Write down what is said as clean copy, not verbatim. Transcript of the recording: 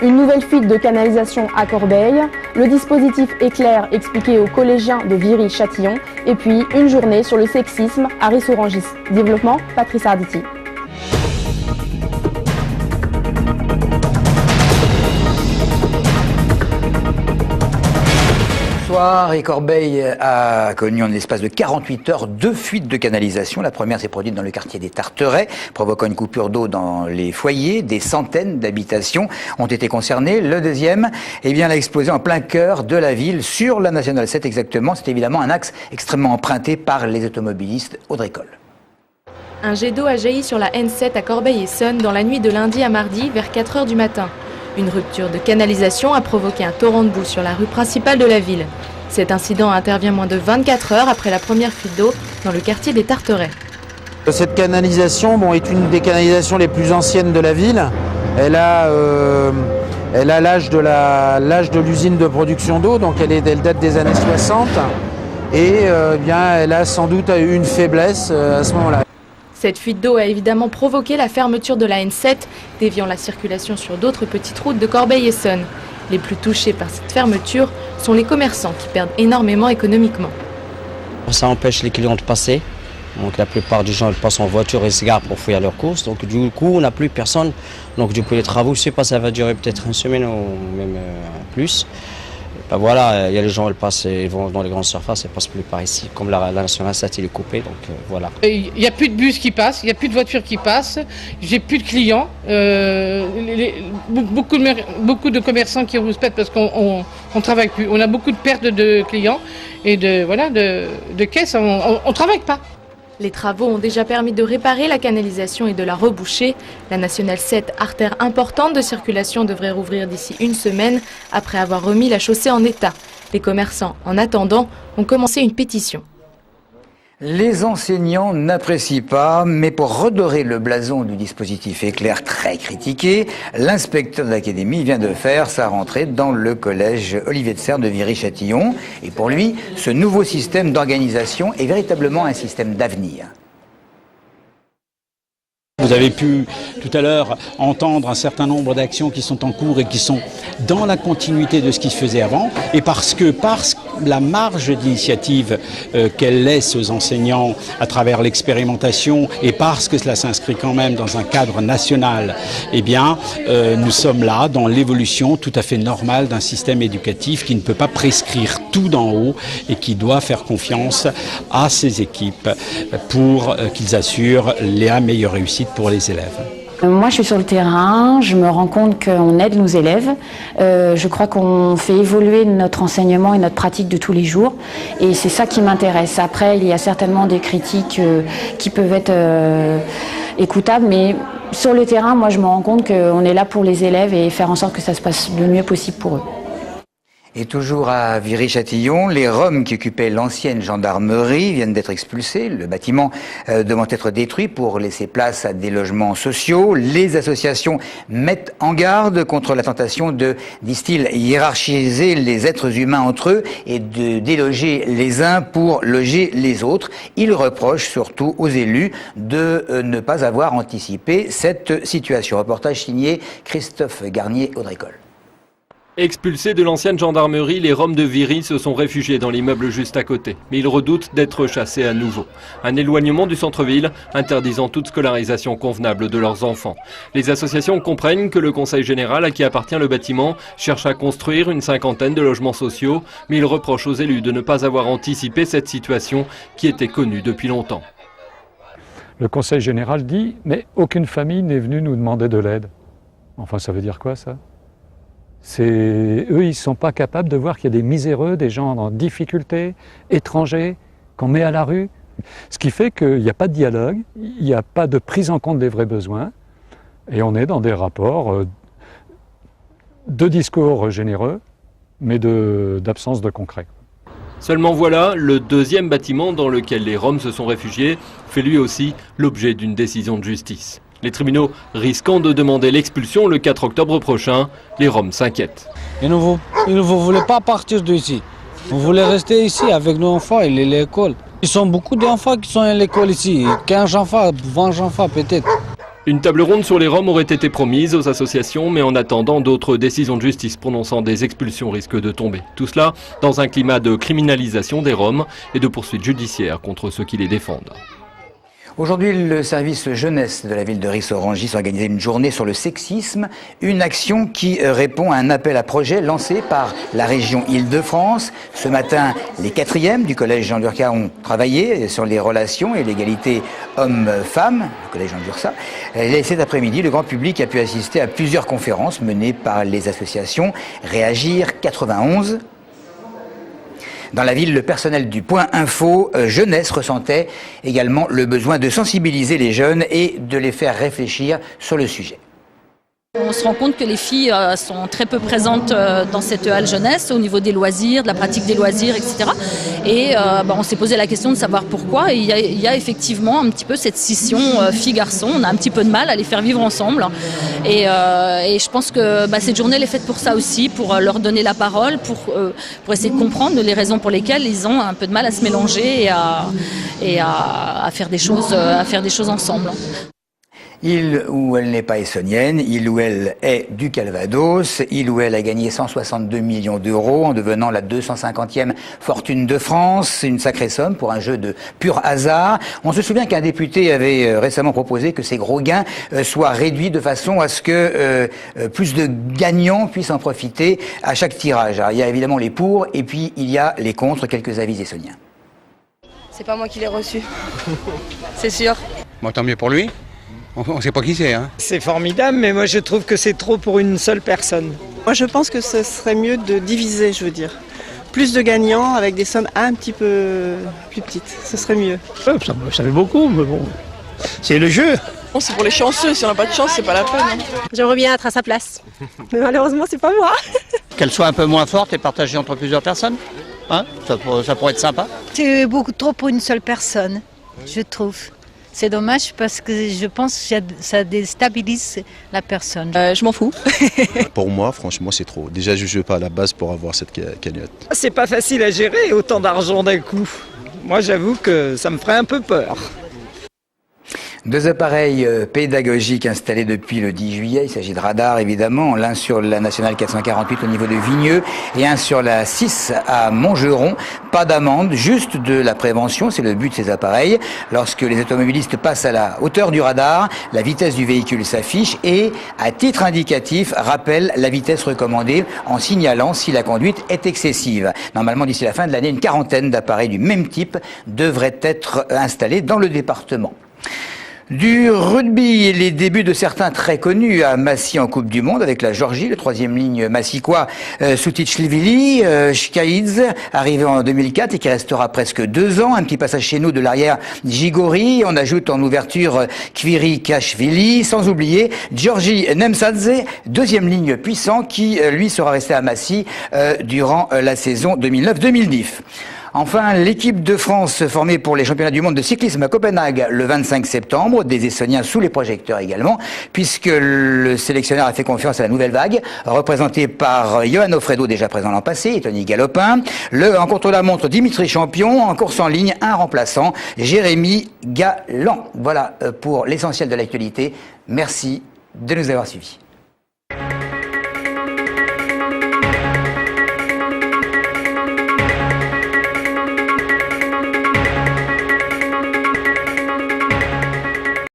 Une nouvelle fuite de canalisation à Corbeil, le dispositif éclair expliqué aux collégiens de Viry-Châtillon, et puis une journée sur le sexisme à Ris-Orangis. Développement, Patrice Arditi. Et Corbeil a connu en l'espace de 48 heures 2 fuites de canalisation. La première s'est produite dans le quartier des Tarterets, provoquant une coupure d'eau dans les foyers. Des centaines d'habitations ont été concernées. Le deuxième, elle a explosé en plein cœur de la ville, sur la Nationale 7 exactement. C'est évidemment un axe extrêmement emprunté par les automobilistes. Audrey Coll. Un jet d'eau a jailli sur la N7 à Corbeil-Essonnes dans la nuit de lundi à mardi vers 4 h du matin. Une rupture de canalisation a provoqué un torrent de boue sur la rue principale de la ville. Cet incident intervient moins de 24 heures après la première fuite d'eau dans le quartier des Tarterets. Cette canalisation est une des canalisations les plus anciennes de la ville. Elle a l'âge de l'usine de production d'eau, donc elle date des années 60. Et elle a sans doute eu une faiblesse à ce moment-là. Cette fuite d'eau a évidemment provoqué la fermeture de la N7, déviant la circulation sur d'autres petites routes de Corbeil-Essonnes. Les plus touchés par cette fermeture sont les commerçants qui perdent énormément économiquement. Ça empêche les clients de passer. Donc la plupart des gens ils passent en voiture et se garent pour faire leurs courses. Donc du coup on n'a plus personne. Donc du coup les travaux, je ne sais pas, ça va durer peut-être une semaine ou même plus. Ben voilà, il y a les gens, ils vont dans les grandes surfaces, ils ne passent plus par ici. Comme la Nationale 7 est coupée, donc voilà. Il n'y a plus de bus qui passent, il n'y a plus de voitures qui passent, j'ai plus de clients. Beaucoup de commerçants qui rouspètent parce qu'on ne travaille plus. On a beaucoup de pertes de clients et de caisses, on ne travaille pas. Les travaux ont déjà permis de réparer la canalisation et de la reboucher. La Nationale 7, artère importante de circulation, devrait rouvrir d'ici une semaine après avoir remis la chaussée en état. Les commerçants, en attendant, ont commencé une pétition. Les enseignants n'apprécient pas, mais pour redorer le blason du dispositif éclair très critiqué, l'inspecteur de l'académie vient de faire sa rentrée dans le collège Olivier de Serres de Viry-Châtillon. Et pour lui, ce nouveau système d'organisation est véritablement un système d'avenir. Vous avez pu tout à l'heure entendre un certain nombre d'actions qui sont en cours et qui sont dans la continuité de ce qui se faisait avant. Et parce que la marge d'initiative qu'elle laisse aux enseignants à travers l'expérimentation et parce que cela s'inscrit quand même dans un cadre national, nous sommes là dans l'évolution tout à fait normale d'un système éducatif qui ne peut pas prescrire tout d'en haut et qui doit faire confiance à ses équipes pour qu'ils assurent la meilleure réussite pour les élèves. Moi, je suis sur le terrain, je me rends compte qu'on aide nos élèves. Je crois qu'on fait évoluer notre enseignement et notre pratique de tous les jours. Et c'est ça qui m'intéresse. Après, il y a certainement des critiques qui peuvent être écoutables, mais sur le terrain, moi, je me rends compte qu'on est là pour les élèves et faire en sorte que ça se passe le mieux possible pour eux. Et toujours à Viry-Châtillon, les Roms qui occupaient l'ancienne gendarmerie viennent d'être expulsés. Le bâtiment devant être détruit pour laisser place à des logements sociaux. Les associations mettent en garde contre la tentation de, disent-ils, hiérarchiser les êtres humains entre eux et de déloger les uns pour loger les autres. Ils reprochent surtout aux élus de ne pas avoir anticipé cette situation. Reportage signé Christophe Garnier, Audrey Coll. Expulsés de l'ancienne gendarmerie, les Roms de Viry se sont réfugiés dans l'immeuble juste à côté. Mais ils redoutent d'être chassés à nouveau. Un éloignement du centre-ville interdisant toute scolarisation convenable de leurs enfants. Les associations comprennent que le conseil général à qui appartient le bâtiment cherche à construire une 50aine de logements sociaux, mais ils reprochent aux élus de ne pas avoir anticipé cette situation qui était connue depuis longtemps. Le conseil général dit « mais aucune famille n'est venue nous demander de l'aide ». Enfin, ça veut dire quoi ça ? Eux, ils ne sont pas capables de voir qu'il y a des miséreux, des gens en difficulté, étrangers, qu'on met à la rue. Ce qui fait qu'il n'y a pas de dialogue, il n'y a pas de prise en compte des vrais besoins, et on est dans des rapports de discours généreux, mais d'absence de concret. Seulement voilà, le deuxième bâtiment dans lequel les Roms se sont réfugiés fait lui aussi l'objet d'une décision de justice. Les tribunaux risquant de demander l'expulsion le 4 octobre prochain, les Roms s'inquiètent. Ils ne voulaient pas partir d'ici. Ils voulaient rester ici avec nos enfants et l'école. Ils sont beaucoup d'enfants qui sont à l'école ici, 15 enfants, 20 enfants peut-être. Une table ronde sur les Roms aurait été promise aux associations, mais en attendant, d'autres décisions de justice prononçant des expulsions risquent de tomber. Tout cela dans un climat de criminalisation des Roms et de poursuites judiciaires contre ceux qui les défendent. Aujourd'hui, le service jeunesse de la ville de Ris-Orangis organisait une journée sur le sexisme, une action qui répond à un appel à projet lancé par la région Île-de-France. Ce matin, les 4e du collège Jean Lurca ont travaillé sur les relations et l'égalité hommes-femmes, le collège Jean Lurca. Et cet après-midi, le grand public a pu assister à plusieurs conférences menées par les associations Réagir 91. Dans la ville, le personnel du Point Info Jeunesse ressentait également le besoin de sensibiliser les jeunes et de les faire réfléchir sur le sujet. On se rend compte que les filles sont très peu présentes dans cette halle jeunesse au niveau des loisirs, de la pratique des loisirs, etc. Et on s'est posé la question de savoir pourquoi. Et il y a effectivement un petit peu cette scission filles-garçons. On a un petit peu de mal à les faire vivre ensemble. Et je pense que cette journée elle est faite pour ça aussi, pour leur donner la parole, pour essayer de comprendre les raisons pour lesquelles ils ont un peu de mal à se mélanger et à faire des choses ensemble. Il ou elle n'est pas essonnienne, il ou elle est du Calvados, il ou elle a gagné 162 millions d'euros en devenant la 250e fortune de France. C'est une sacrée somme pour un jeu de pur hasard. On se souvient qu'un député avait récemment proposé que ces gros gains soient réduits de façon à ce que plus de gagnants puissent en profiter à chaque tirage. Alors, il y a évidemment les pour et puis il y a les contre, quelques avis essoniens. C'est pas moi qui l'ai reçu, c'est sûr. Bon, tant mieux pour lui. On ne sait pas qui c'est. Hein. C'est formidable, mais moi je trouve que c'est trop pour une seule personne. Moi je pense que ce serait mieux de diviser, je veux dire. Plus de gagnants avec des sommes un petit peu plus petites, ce serait mieux. Ça fait beaucoup, mais bon, c'est le jeu. Bon, c'est pour les chanceux, si on n'a pas de chance, c'est pas la peine. Hein. J'aimerais bien être à sa place, mais malheureusement c'est pas moi. Qu'elle soit un peu moins forte et partagée entre plusieurs personnes, hein, ça pourrait être sympa. C'est beaucoup trop pour une seule personne, je trouve. C'est dommage parce que je pense que ça déstabilise la personne. Je m'en fous. Pour moi, franchement, c'est trop. Déjà, je ne joue pas à la base pour avoir cette cagnotte. C'est pas facile à gérer, autant d'argent d'un coup. Moi, j'avoue que ça me ferait un peu peur. Deux appareils pédagogiques installés depuis le 10 juillet. Il s'agit de radars, évidemment. L'un sur la nationale 448 au niveau de Vigneux et un sur la 6 à Montgeron. Pas d'amende, juste de la prévention. C'est le but de ces appareils. Lorsque les automobilistes passent à la hauteur du radar, la vitesse du véhicule s'affiche et, à titre indicatif, rappelle la vitesse recommandée en signalant si la conduite est excessive. Normalement, d'ici la fin de l'année, une quarantaine d'appareils du même type devraient être installés dans le département. Du rugby, les débuts de certains très connus à Massy en Coupe du Monde avec la Géorgie, le troisième ligne massickois Sutic-Livili, Shkaïdz, arrivé en 2004 et qui restera presque 2 ans. Un petit passage chez nous de l'arrière Jigori. On ajoute en ouverture Kviri-Kashvili, sans oublier Georgi Nemsadze, deuxième ligne puissant qui, lui, sera resté à Massy durant la saison 2009-2010. Enfin, l'équipe de France formée pour les championnats du monde de cyclisme à Copenhague le 25 septembre, des Essoniens sous les projecteurs également, puisque le sélectionneur a fait confiance à la nouvelle vague, représentée par Johan Ofredo, déjà présent l'an passé, et Tony Galopin. En contre-la-montre, Dimitri Champion. En course en ligne, un remplaçant, Jérémy Galland. Voilà pour l'essentiel de l'actualité. Merci de nous avoir suivis.